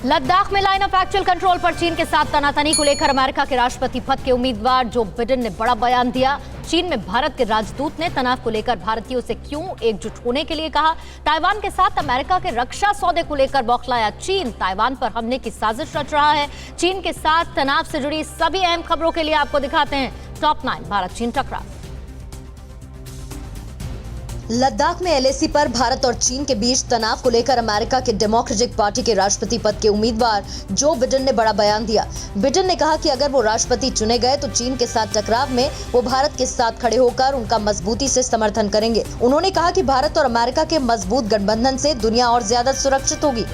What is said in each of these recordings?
लद्दाख में line of actual control पर चीन के साथ तनातनी को लेकर अमेरिका के राष्ट्रपति पद के उम्मीदवार जो बिडेन ने बड़ा बयान दिया। चीन में भारत के राजदूत ने तनाव को लेकर भारतीयों से क्यों एकजुट होने के लिए कहा। ताइवान के साथ अमेरिका के रक्षा सौदे को लेकर बौखलाया चीन। ताइवान पर हमले की साजिश रच रहा है। चीन के साथ तनाव से जुड़ी सभी अहम खबरों के लिए आपको दिखाते हैं टॉप 9 भारत चीन टकराव। लद्दाख में एलएसी पर भारत और चीन के बीच तनाव को लेकर अमेरिका के डेमोक्रेटिक पार्टी के राष्ट्रपति पद के उम्मीदवार जो बिडेन ने बड़ा बयान दिया। बिडेन ने कहा कि अगर वो राष्ट्रपति चुने गए तो चीन के साथ टकराव में वो भारत के साथ खड़े होकर उनका मजबूती से समर्थन करेंगे। उन्होंने कहा कि भारत और अमेरिका के मजबूत गठबंधन से दुनिया और ज्यादा सुरक्षित होगी।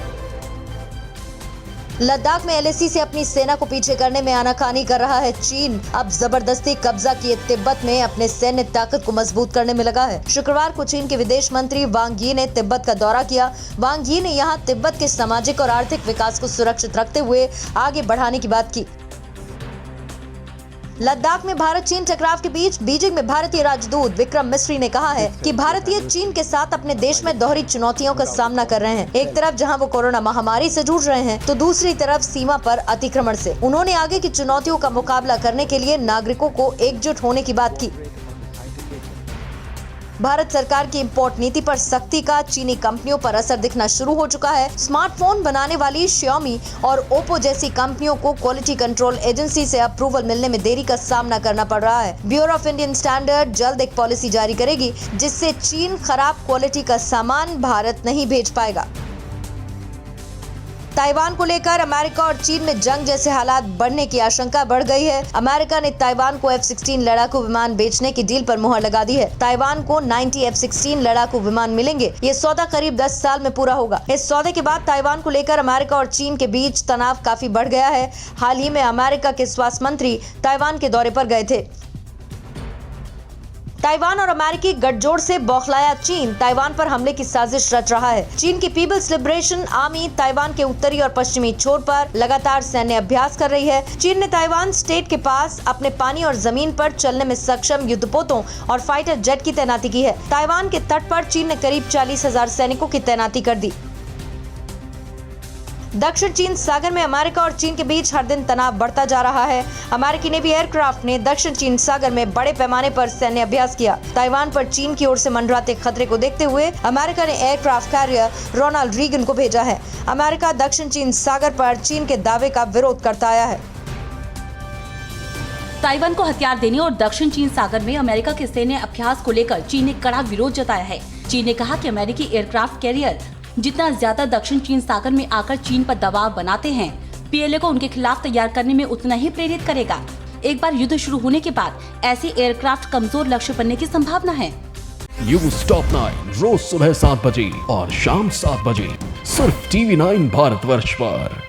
लद्दाख में एलएसी से अपनी सेना को पीछे करने में आनाकानी कर रहा है चीन। अब जबरदस्ती कब्जा किए तिब्बत में अपने सैन्य ताकत को मजबूत करने में लगा है। शुक्रवार को चीन के विदेश मंत्री वांग यी ने तिब्बत का दौरा किया। वांग यी ने यहां तिब्बत के सामाजिक और आर्थिक विकास को सुरक्षित रखते हुए आगे बढ़ाने की बात की। लद्दाख में भारत चीन टकराव के बीच बीजिंग में भारतीय राजदूत विक्रम मिस्री ने कहा है कि भारतीय चीन के साथ अपने देश में दोहरी चुनौतियों का सामना कर रहे हैं। एक तरफ जहां वो कोरोना महामारी से जूझ रहे हैं तो दूसरी तरफ सीमा पर अतिक्रमण से। उन्होंने आगे की चुनौतियों का मुकाबला करने के लिए नागरिकों को एकजुट होने की बात की। भारत सरकार की इंपोर्ट नीति पर सख्ती का चीनी कंपनियों पर असर दिखना शुरू हो चुका है। स्मार्टफोन बनाने वाली Xiaomi और Oppo जैसी कंपनियों को क्वालिटी कंट्रोल एजेंसी से अप्रूवल मिलने में देरी का सामना करना पड़ रहा है। ब्यूरो ऑफ इंडियन स्टैंडर्ड जल्द एक पॉलिसी जारी करेगी जिससे चीन खराब क्वालिटी का सामान भारत नहीं भेज पाएगा। ताइवान को लेकर अमेरिका और चीन में जंग जैसे हालात बढ़ने की आशंका बढ़ गई है। अमेरिका ने ताइवान को F-16 लड़ाकू विमान बेचने की डील पर मुहर लगा दी है। ताइवान को 90 F-16 लड़ाकू विमान मिलेंगे। ये सौदा करीब 10 साल में पूरा होगा। इस सौदे के बाद ताइवान को लेकर अमेरिका और चीन के बीच तनाव काफी बढ़ गया है। हाल ही में अमेरिका के स्वास्थ्य मंत्री ताइवान के दौरे पर गए थे। ताइवान और अमेरिकी गठजोड़ से बौखलाया चीन ताइवान पर हमले की साजिश रच रहा है। चीन की पीपल्स लिबरेशन आर्मी ताइवान के उत्तरी और पश्चिमी छोर पर लगातार सैन्य अभ्यास कर रही है। चीन ने ताइवान स्टेट के पास अपने पानी और जमीन पर चलने में सक्षम युद्धपोतों और फाइटर जेट की तैनाती की है। ताइवान के तट पर चीन ने करीब 40,000 सैनिकों की तैनाती कर दी। दक्षिण चीन सागर में अमेरिका और चीन के बीच हर दिन तनाव बढ़ता जा रहा है। अमेरिकी नेवी एयरक्राफ्ट ने दक्षिण चीन सागर में बड़े पैमाने पर सैन्य अभ्यास किया। ताइवान पर चीन की ओर से मंडराते खतरे को देखते हुए अमेरिका ने एयरक्राफ्ट कैरियर रोनाल्ड रीगन को भेजा है। अमेरिका दक्षिण चीन सागर पर चीन के दावे का विरोध करता आया है। ताइवान को हथियार देने और दक्षिण चीन सागर में अमेरिका के सैन्य अभ्यास को लेकर चीन ने कड़ा विरोध जताया है। चीन ने कहा कि अमेरिकी एयरक्राफ्ट कैरियर जितना ज्यादा दक्षिण चीन सागर में आकर चीन पर दबाव बनाते हैं, पीएलए को उनके खिलाफ तैयार करने में उतना ही प्रेरित करेगा। एक बार युद्ध शुरू होने के बाद ऐसे एयरक्राफ्ट कमजोर लक्ष्य बनने की संभावना है। न्यूज़ टॉप 9 रोज सुबह 7 बजे और शाम 7 बजे सिर्फ TV9 भारतवर्ष पर।